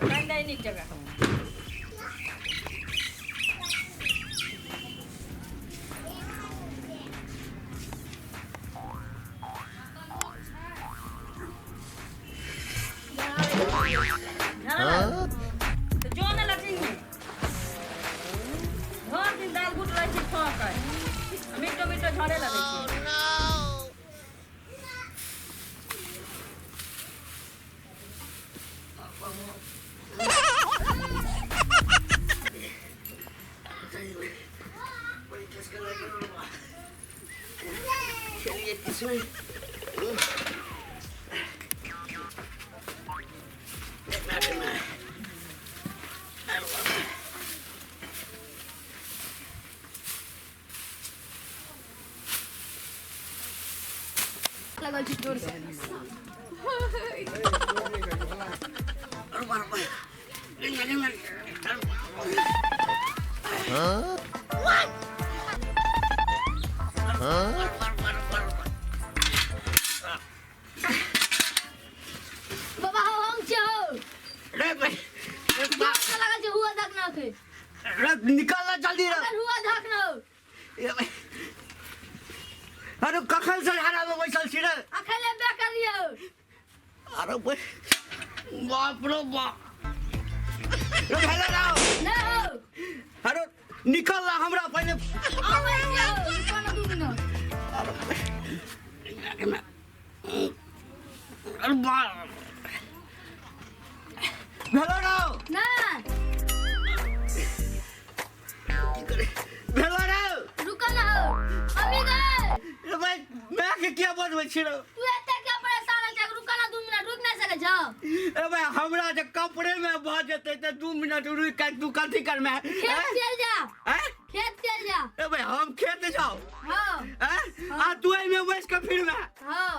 Pandai ni jaga. तो जो ना लगेंगे हर दिन दाल गुट रही थी ठोक मीठो मीठो झड़े लगे लगा जोर से बाबा हम जाओ रे भाई लगा जो हुआ देखना के रे निकालना जल्दी रे हुआ देखना ये भाई अरे कखन से हरा में बैसल छी रे अखले बे करियो अरे भाई बाप रे बाप रे हेलो राव न अरे निकल ला हमरा पहले आवे जाओ कोन दू मिनट अरे बाप हेलो राव न हेलो राव रुक ना अभी गए भाई मैं के क्या बोलबै छी रे तू एते क्या परेशान है रुक ना 2 मिनट रुक ना सके छ ए भाई हमरा जे कपड़े में भ जेते त 2 मिनट रुक के तू कथि कर में खेत चल जा हैं खेत चल जा ए भाई हम खेत जाओ हां हैं आ तू ए में बैठ के फिर में हां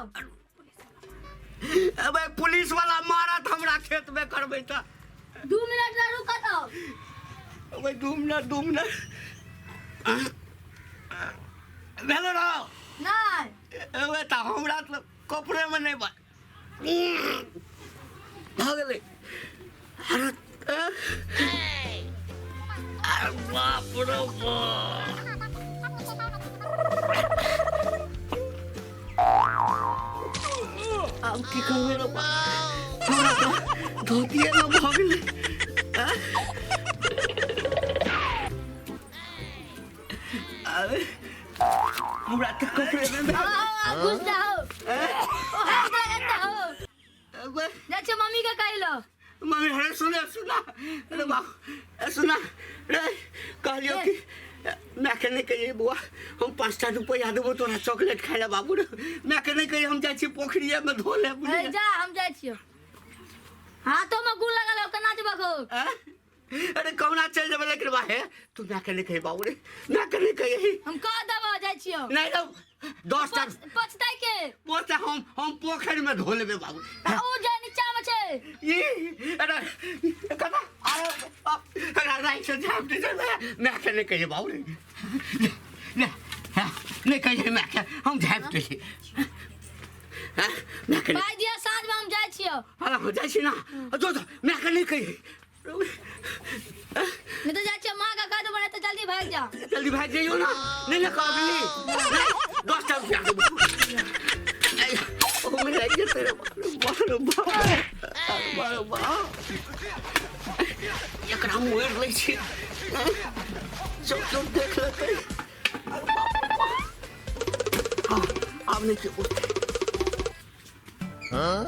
ए भाई पुलिस वाला मारत हमरा खेत में करबै त 2 मिनट ला रुक त ए भाई 2 मिनट हेलो राव नहीं ए त हमरा त कपड़े में नहीं बा भाग ले अरे बाप रे अब की करबे रे हमरा तो धोतिए न भाग ले अरे हमरा त कपड़े में घुस जाओ ओ हाथ लगता हो अच्छा मम्मी का कहलो मम्मी अरे सुना अरे बाप सुना रे कहलियो कि मैं कहने कहिए बुआ हम 5 रुपया देबो तोरा चॉकलेट खाइला बाबू रे मैं कहने कहिए हम जाय छी पोखरिया में धो ले जा हम जाय छियो हाथों में गुल लगा लो केना जेबो खो अरे कौना चल जब लेकिन बाहे तू ना करने कहे बाबू रे ना करने कहे हम का दबा जाय छियो नहीं तो 10 टाइम पछताई के पोता हम पोखर में धो लेबे बाबू ओ जा नीचा में छे ई अरे कदा अरे राइट से जाम दे मैं करने कहे बाबू रे नहीं कहे मैं हम झाप दे हां मैं करने भाई दिया साँझ में हम जाय छियो हां हो जाय छी ना जो मैं करने कहे मैं तो जाचे मां का कह दो बड़े तो जल्दी भाग जाइयो ना नहीं ना काबली 10 रुपया दो ओ मेरे आगे तेरे बाबा एकरा मोर ले छी सब देख लेते हां अब नहीं हां